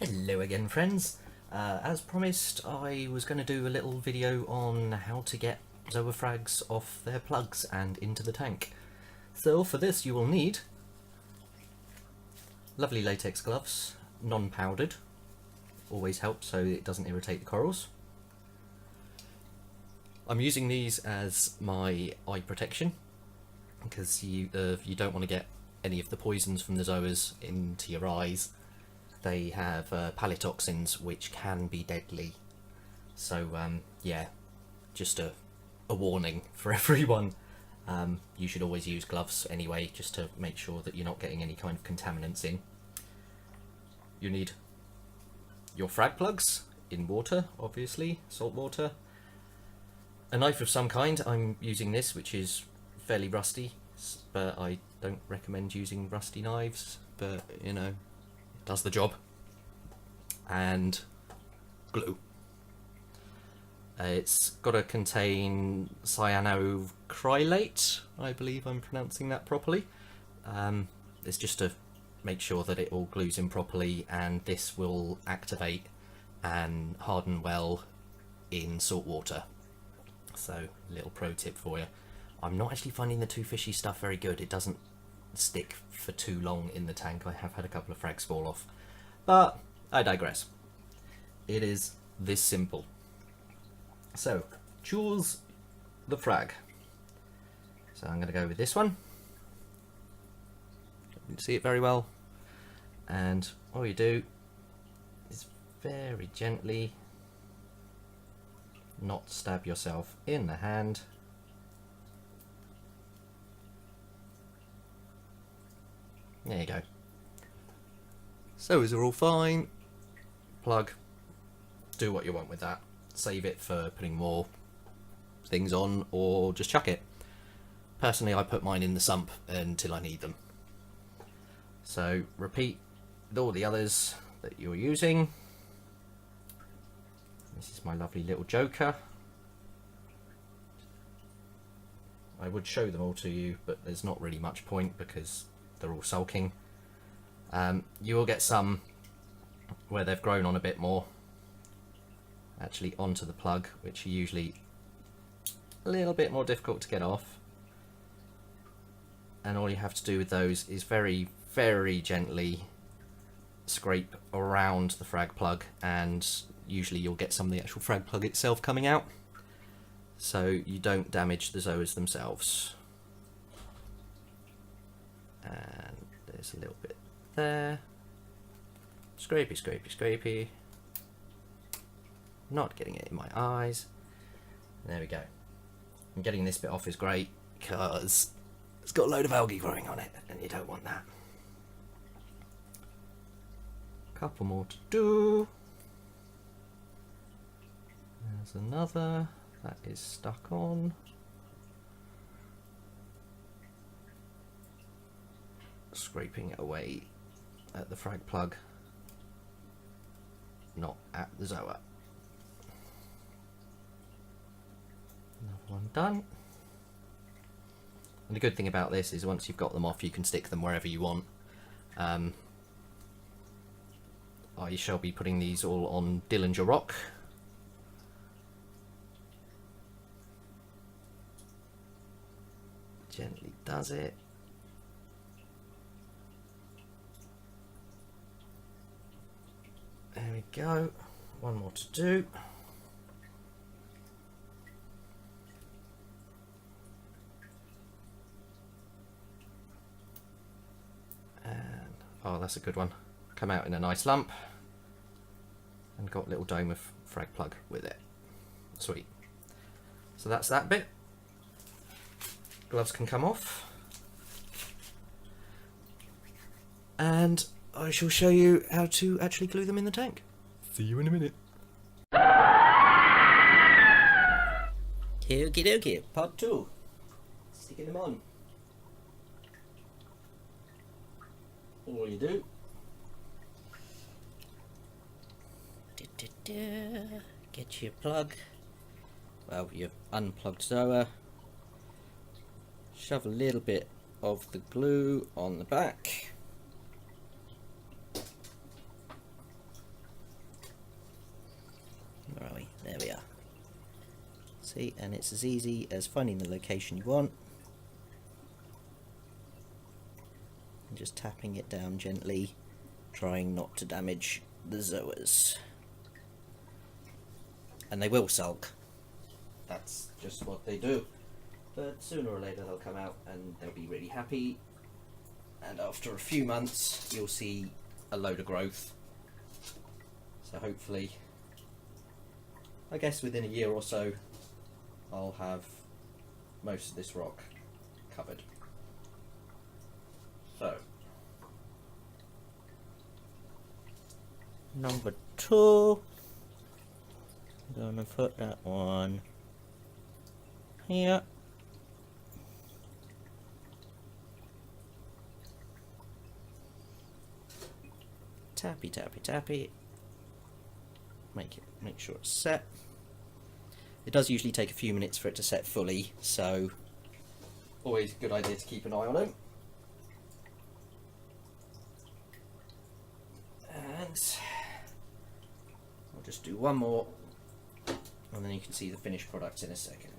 Hello again, friends. As promised, I was going to do a little video on how to get zoa frags off their plugs and into the tank. So for this you will need lovely latex gloves, non-powdered, always helps so it doesn't irritate the corals. I'm using these as my eye protection because you don't want to get any of the poisons from the zoas into your eyes. They have palytoxins which can be deadly, so yeah, just a warning for everyone. You should always use gloves anyway, just to make sure that you're not getting any kind of contaminants in. You need your frag plugs in water, obviously, salt water. A knife of some kind. I'm using this, which is fairly rusty, but I don't recommend using rusty knives, but you know, does the job. And glue. It's got to contain cyanocrylate, I believe I'm pronouncing that properly. It's just to make sure that it all glues in properly, and this will activate and harden well in salt water. So, little pro tip for you. I'm not actually finding the too fishy stuff very good. It doesn't stick for too long in the tank. I have had a couple of frags fall off, but I digress. It is this simple. So choose the frag. So I'm going to go with this one. You can see it very well, and all you do is very gently not stab yourself in the hand. There you go. Zoas are all fine. Plug. Do what you want with that. Save it for putting more things on, or just chuck it. Personally, I put mine in the sump until I need them. So repeat with all the others that you're using. This is my lovely little joker. I would show them all to you, but there's not really much point because they're all sulking. You will get some where they've grown on a bit more, actually onto the plug, which are usually a little bit more difficult to get off. And all you have to do with those is very, very gently scrape around the frag plug, and usually you'll get some of the actual frag plug itself coming out, so you don't damage the zoas themselves. And there's a little bit there. Scrapey, scrapey, scrapey. Not getting it in my eyes. There we go. And getting this bit off is great because it's got a load of algae growing on it, and you don't want that. Couple more to do. There's another that is stuck on. Scraping it away at the frag plug, not at the zoa. Another one done. And the good thing about this is once you've got them off, you can stick them wherever you want. I shall be putting these all on Dillinger Rock. Gently does it. There we go. One more to do. And oh, that's a good one. Come out in a nice lump, and got a little dome of frag plug with it. Sweet. So that's that bit. Gloves can come off, and I shall show you how to actually glue them in the tank. See you in a minute. Okie dokie, part 2. Sticking them on. All you do. Get your plug. Well, your unplugged zoa. Shove a little bit of the glue on the back. See, and it's as easy as finding the location you want and just tapping it down gently, trying not to damage the zoas. And they will sulk. That's just what they do. But sooner or later they'll come out and they'll be really happy. And after a few months you'll see a load of growth. So hopefully, I guess within a year or so, I'll have most of this rock covered. So, number 2. I'm gonna put that one here. Tappy, tappy, tappy. Make sure it's set. It does usually take a few minutes for it to set fully, so always a good idea to keep an eye on it. And I'll just do one more, and then you can see the finished product in a second.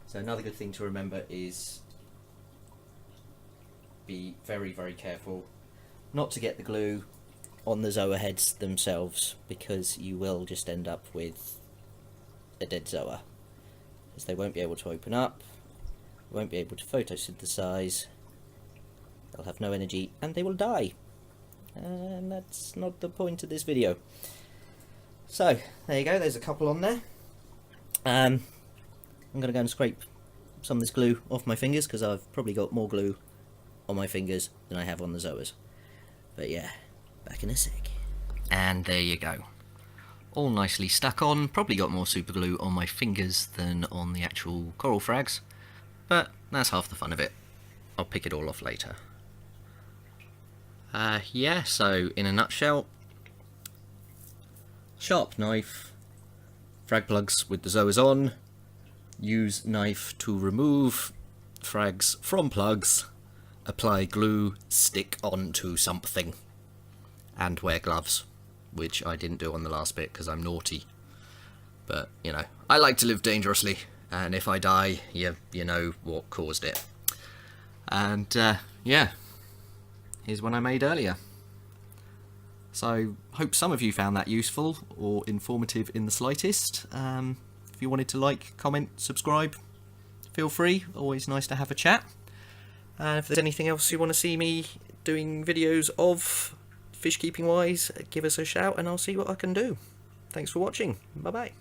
So another good thing to remember is be very, very careful not to get the glue on the zoa heads themselves, because you will just end up with a dead zoa, as they won't be able to open up, won't be able to photosynthesize, they'll have no energy, and they will die. And that's not the point of this video. So there you go, there's a couple on there. I'm going to go and scrape some of this glue off my fingers, because I've probably got more glue on my fingers than I have on the zoas. But yeah, back in a sec. And there you go, all nicely stuck on. Probably got more super glue on my fingers than on the actual coral frags, but that's half the fun of it. I'll pick it all off later. Yeah, so in a nutshell, sharp knife, frag plugs with the zoas on, use knife to remove frags from plugs, apply glue, stick onto something, and wear gloves, which I didn't do on the last bit because I'm naughty. But, you know, I like to live dangerously, and if I die, you know what caused it. And, yeah, here's one I made earlier. So, hope some of you found that useful or informative in the slightest. If you wanted to like, comment, subscribe, feel free. Always nice to have a chat. If there's anything else you want to see me doing videos of, fish keeping wise, give us a shout and I'll see what I can do. Thanks for watching. Bye bye.